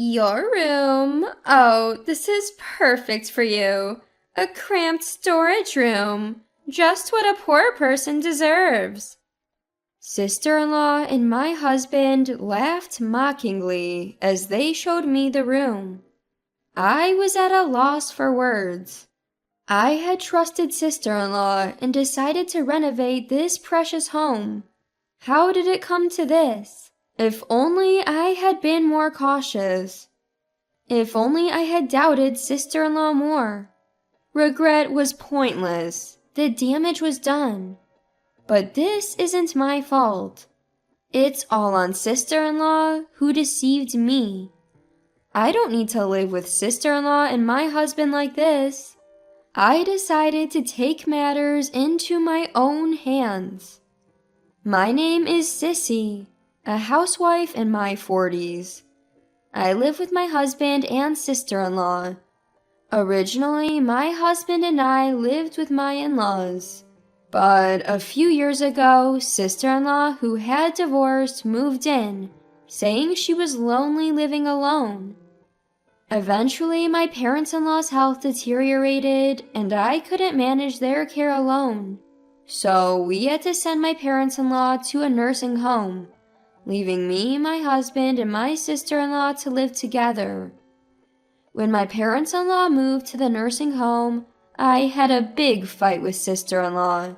Your room? Oh, this is perfect for you. A cramped storage room. Just what a poor person deserves. Sister-in-law and my husband laughed mockingly as they showed me the room. I was at a loss for words. I had trusted sister-in-law and decided to renovate this precious home. How did it come to this? If only I had been more cautious. If only I had doubted sister-in-law more. Regret was pointless. The damage was done. But this isn't my fault. It's all on sister-in-law who deceived me. I don't need to live with sister-in-law and my husband like this. I decided to take matters into my own hands. My name is Sissy, a housewife in my 40s. I live with my husband and sister-in-law. Originally, my husband and I lived with my in-laws. But a few years ago, sister-in-law who had divorced moved in, saying she was lonely living alone. Eventually, my parents-in-law's health deteriorated, and I couldn't manage their care alone. So we had to send my parents-in-law to a nursing home, leaving me, my husband, and my sister-in-law to live together. When my parents-in-law moved to the nursing home, I had a big fight with sister-in-law.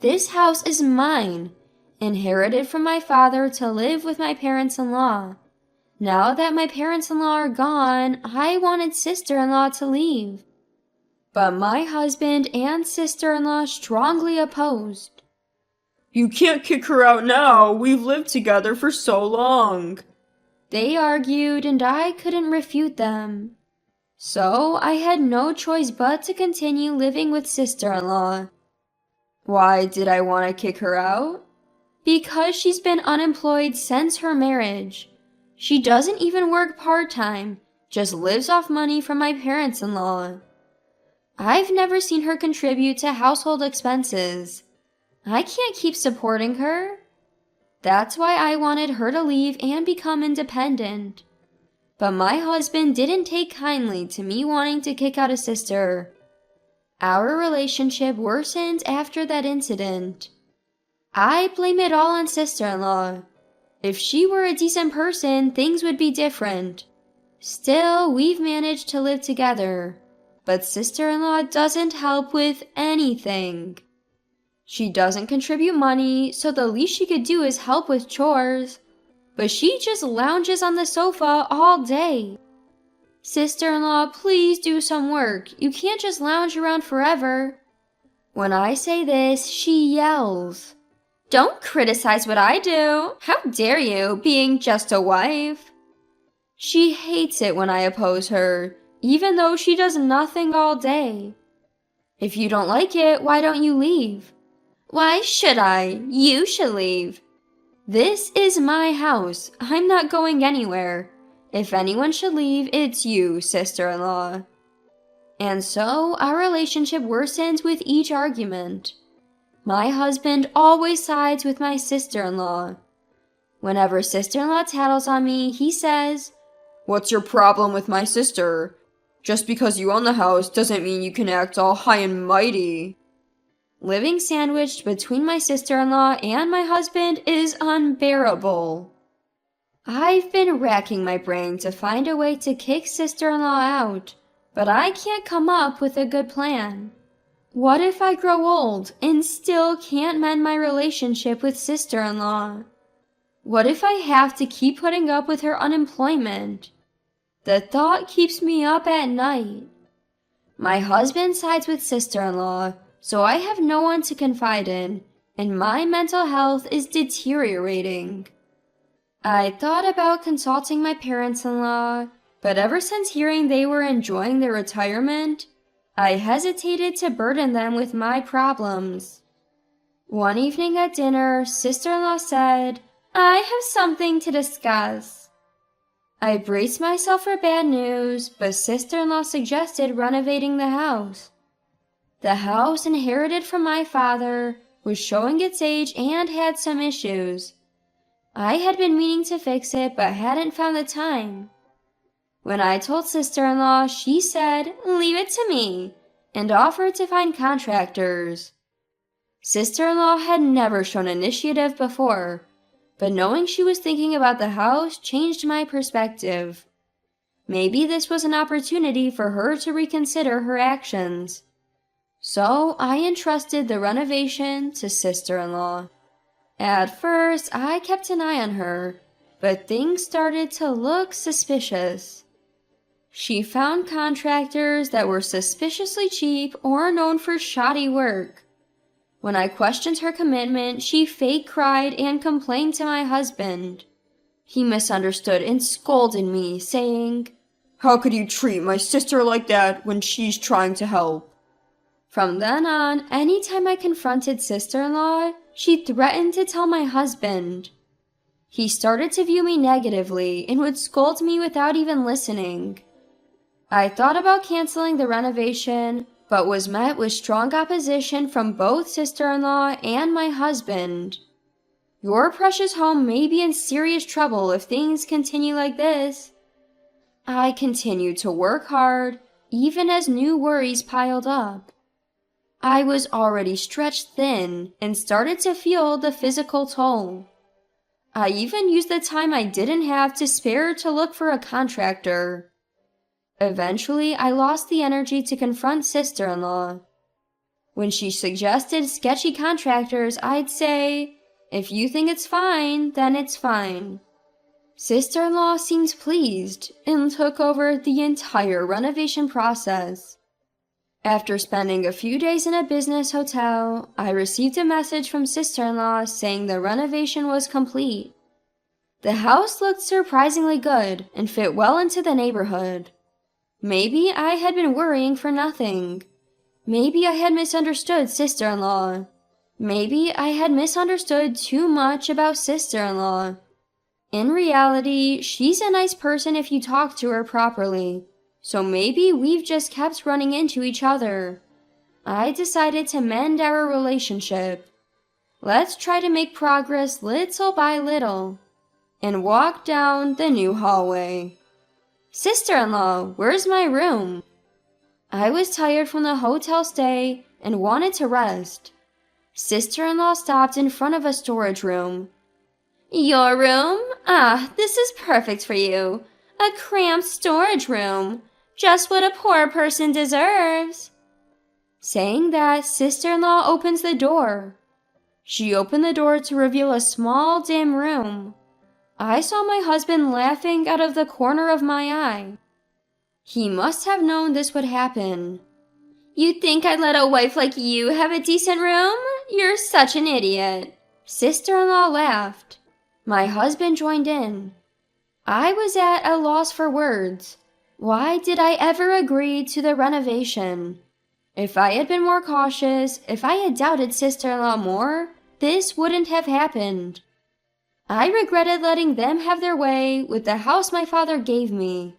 This house is mine, inherited from my father to live with my parents-in-law. Now that my parents-in-law are gone, I wanted sister-in-law to leave. But my husband and sister-in-law strongly opposed. You can't kick her out now. We've lived together for so long. They argued and I couldn't refute them. So I had no choice but to continue living with sister-in-law. Why did I want to kick her out? Because she's been unemployed since her marriage. She doesn't even work part-time, just lives off money from my parents-in-law. I've never seen her contribute to household expenses. I can't keep supporting her. That's why I wanted her to leave and become independent. But my husband didn't take kindly to me wanting to kick out a sister. Our relationship worsened after that incident. I blame it all on sister-in-law. If she were a decent person, things would be different. Still, we've managed to live together. But sister-in-law doesn't help with anything. She doesn't contribute money, so the least she could do is help with chores. But she just lounges on the sofa all day. Sister-in-law, please do some work. You can't just lounge around forever. When I say this, she yells. Don't criticize what I do. How dare you, being just a wife? She hates it when I oppose her, even though she does nothing all day. If you don't like it, why don't you leave? Why should I? You should leave. This is my house. I'm not going anywhere. If anyone should leave, it's you, sister-in-law. And so, our relationship worsens with each argument. My husband always sides with my sister-in-law. Whenever sister-in-law tattles on me, he says, What's your problem with my sister? Just because you own the house doesn't mean you can act all high and mighty. Living sandwiched between my sister-in-law and my husband is unbearable. I've been racking my brain to find a way to kick sister-in-law out, but I can't come up with a good plan. What if I grow old and still can't mend my relationship with sister-in-law? What if I have to keep putting up with her unemployment? The thought keeps me up at night. My husband sides with sister-in-law, so I have no one to confide in, and my mental health is deteriorating. I thought about consulting my parents-in-law, but ever since hearing they were enjoying their retirement, I hesitated to burden them with my problems. One evening at dinner, sister-in-law said, I have something to discuss. I braced myself for bad news, but sister-in-law suggested renovating the house. The house, inherited from my father, was showing its age and had some issues. I had been meaning to fix it, but hadn't found the time. When I told sister-in-law, she said, "Leave it to me," and offered to find contractors. Sister-in-law had never shown initiative before, but knowing she was thinking about the house changed my perspective. Maybe this was an opportunity for her to reconsider her actions. So I entrusted the renovation to sister-in-law. At first, I kept an eye on her, but things started to look suspicious. She found contractors that were suspiciously cheap or known for shoddy work. When I questioned her commitment, she fake cried and complained to my husband. He misunderstood and scolded me, saying, "How could you treat my sister like that when she's trying to help?" From then on, anytime I confronted sister-in-law, she threatened to tell my husband. He started to view me negatively and would scold me without even listening. I thought about canceling the renovation, but was met with strong opposition from both sister-in-law and my husband. "Your precious home may be in serious trouble if things continue like this." I continued to work hard, even as new worries piled up. I was already stretched thin and started to feel the physical toll. I even used the time I didn't have to spare to look for a contractor. Eventually, I lost the energy to confront sister-in-law. When she suggested sketchy contractors, I'd say, "If you think it's fine, then it's fine." Sister-in-law seemed pleased and took over the entire renovation process. After spending a few days in a business hotel, I received a message from sister-in-law saying the renovation was complete. The house looked surprisingly good and fit well into the neighborhood. Maybe I had been worrying for nothing. Maybe I had misunderstood sister-in-law. Maybe I had misunderstood too much about sister-in-law. In reality, she's a nice person if you talk to her properly. So maybe we've just kept running into each other. I decided to mend our relationship. Let's try to make progress little by little. And walk down the new hallway. "Sister-in-law, where's my room?" I was tired from the hotel stay and wanted to rest. Sister-in-law stopped in front of a storage room. "Your room? Ah, this is perfect for you. A cramped storage room. Just what a poor person deserves." Saying that, sister-in-law opens the door. She opened the door to reveal a small, dim room. I saw my husband laughing out of the corner of my eye. He must have known this would happen. "You think I'd let a wife like you have a decent room? You're such an idiot." Sister-in-law laughed. My husband joined in. I was at a loss for words. Why did I ever agree to the renovation? If I had been more cautious, if I had doubted sister-in-law more, this wouldn't have happened. I regretted letting them have their way with the house my father gave me,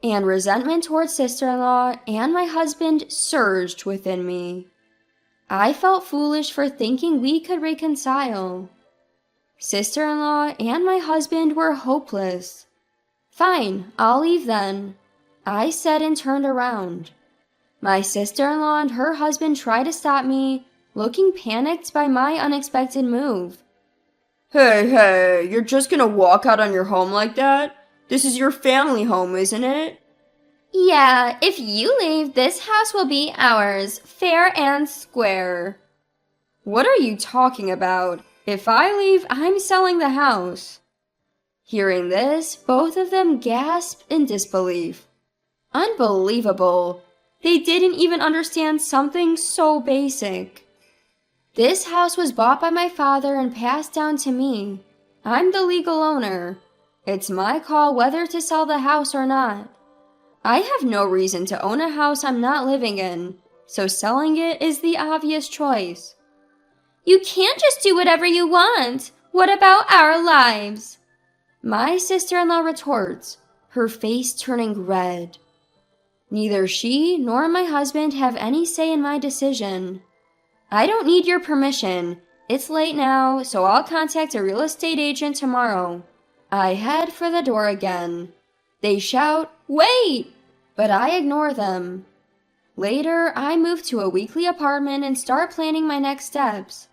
and resentment towards sister-in-law and my husband surged within me. I felt foolish for thinking we could reconcile. Sister-in-law and my husband were hopeless. "Fine, I'll leave then," I said and turned around. My sister-in-law and her husband tried to stop me, looking panicked by my unexpected move. Hey, you're just gonna walk out on your home like that? This is your family home, isn't it?" "Yeah, if you leave, this house will be ours, fair and square." "What are you talking about? If I leave, I'm selling the house." Hearing this, both of them gasped in disbelief. Unbelievable. They didn't even understand something so basic. This house was bought by my father and passed down to me. I'm the legal owner. It's my call whether to sell the house or not. I have no reason to own a house I'm not living in, so selling it is the obvious choice. "You can't just do whatever you want. What about our lives?" My sister-in-law retorts, her face turning red. Neither she nor my husband have any say in my decision. "I don't need your permission. It's late now, so I'll contact a real estate agent tomorrow." I head for the door again. They shout, "Wait!" but I ignore them. Later, I move to a weekly apartment and start planning my next steps.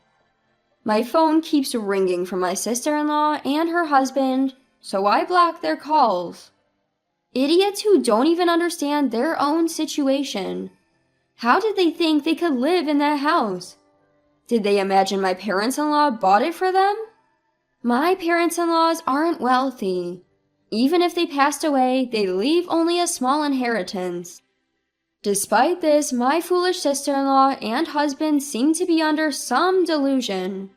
My phone keeps ringing from my sister-in-law and her husband, so I block their calls. Idiots who don't even understand their own situation. How did they think they could live in that house? Did they imagine my parents-in-law bought it for them? My parents-in-laws aren't wealthy. Even if they passed away, they leave only a small inheritance. Despite this, my foolish sister-in-law and husband seem to be under some delusion.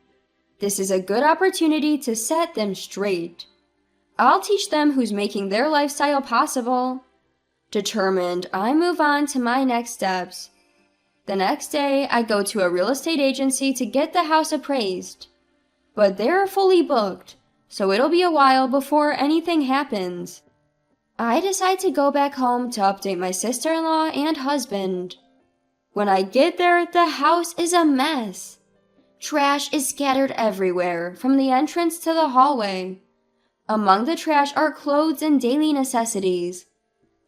This is a good opportunity to set them straight. I'll teach them who's making their lifestyle possible. Determined, I move on to my next steps. The next day, I go to a real estate agency to get the house appraised. But they're fully booked, so it'll be a while before anything happens. I decide to go back home to update my sister-in-law and husband. When I get there, the house is a mess. Trash is scattered everywhere, from the entrance to the hallway. Among the trash are clothes and daily necessities.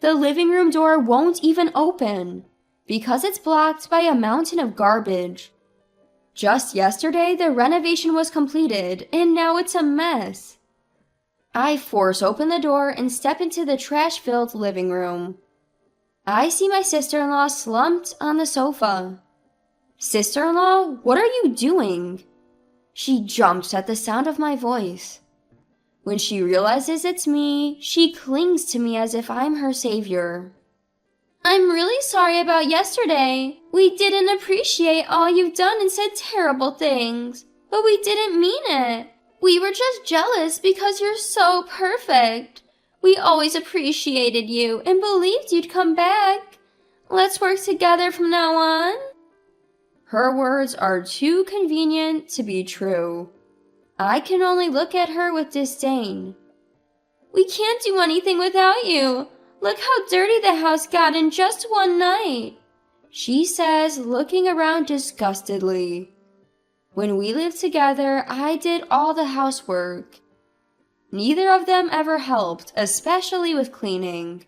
The living room door won't even open, because it's blocked by a mountain of garbage. Just yesterday, the renovation was completed, and now it's a mess. I force open the door and step into the trash-filled living room. I see my sister-in-law slumped on the sofa. "Sister-in-law, what are you doing?" She jumps at the sound of my voice. When she realizes it's me, she clings to me as if I'm her savior. "I'm really sorry about yesterday. We didn't appreciate all you've done and said terrible things, but we didn't mean it. We were just jealous because you're so perfect. We always appreciated you and believed you'd come back. Let's work together from now on." Her words are too convenient to be true. I can only look at her with disdain. "We can't do anything without you. Look how dirty the house got in just one night," she says, looking around disgustedly. When we lived together, I did all the housework. Neither of them ever helped, especially with cleaning.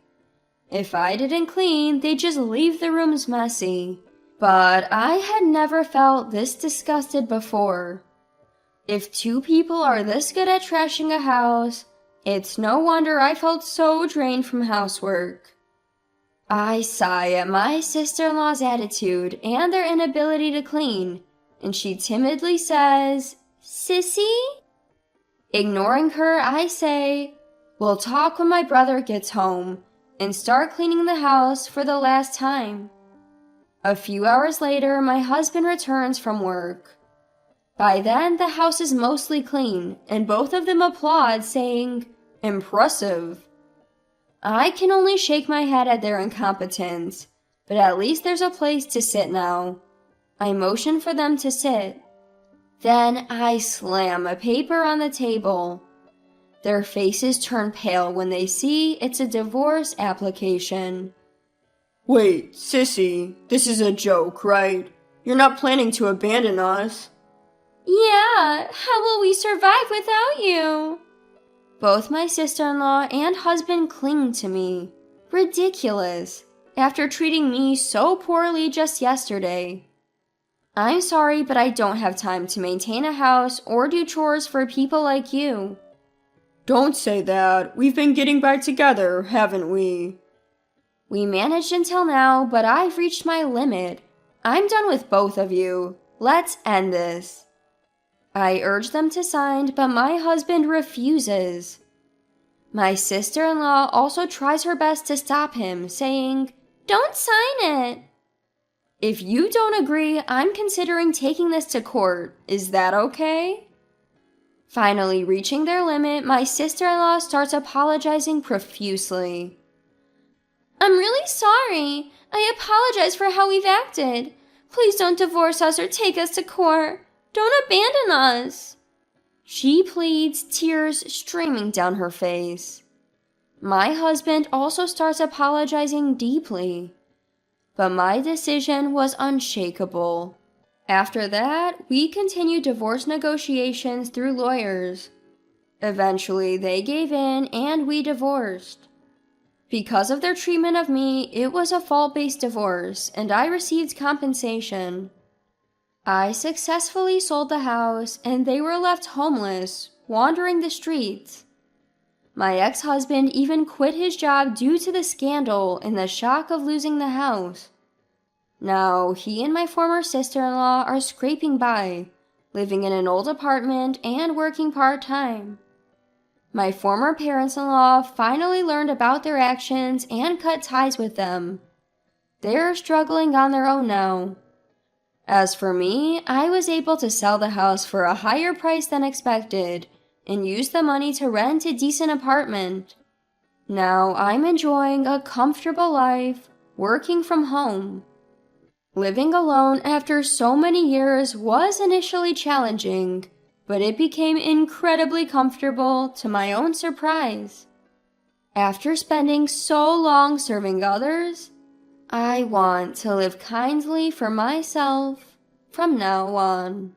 If I didn't clean, they'd just leave the rooms messy. But I had never felt this disgusted before. If two people are this good at trashing a house, it's no wonder I felt so drained from housework. I sigh at my sister-in-law's attitude and their inability to clean, and she timidly says, "Sissy?" Ignoring her, I say, "We'll talk when my brother gets home," and start cleaning the house for the last time. A few hours later, my husband returns from work. By then, the house is mostly clean, and both of them applaud, saying, "Impressive." I can only shake my head at their incompetence, but at least there's a place to sit now. I motion for them to sit. Then I slam a paper on the table. Their faces turn pale when they see it's a divorce application. "Wait, Sissy, this is a joke, right? You're not planning to abandon us?" "Yeah, how will we survive without you?" Both my sister-in-law and husband cling to me. Ridiculous, after treating me so poorly just yesterday. I'm sorry, but I don't have time to maintain a house or do chores for people like you. "Don't say that. We've been getting back together, haven't we?" We managed until now, but I've reached my limit. I'm done with both of you. Let's end this. I urge them to sign, but my husband refuses. My sister-in-law also tries her best to stop him, saying, "Don't sign it." If you don't agree, I'm considering taking this to court. Is that okay? Finally reaching their limit, my sister-in-law starts apologizing profusely. "I'm really sorry. I apologize for how we've acted. Please don't divorce us or take us to court. Don't abandon us." She pleads, tears streaming down her face. My husband also starts apologizing deeply. But my decision was unshakable. After that, we continued divorce negotiations through lawyers. Eventually, they gave in and we divorced. Because of their treatment of me, it was a fault-based divorce, and I received compensation. I successfully sold the house, and they were left homeless, wandering the streets. My ex-husband even quit his job due to the scandal and the shock of losing the house. Now, he and my former sister-in-law are scraping by, living in an old apartment and working part-time. My former parents-in-law finally learned about their actions and cut ties with them. They're struggling on their own now. As for me, I was able to sell the house for a higher price than expected and use the money to rent a decent apartment. Now I'm enjoying a comfortable life, working from home. Living alone after so many years was initially challenging, but it became incredibly comfortable to my own surprise. After spending so long serving others, I want to live kindly for myself from now on.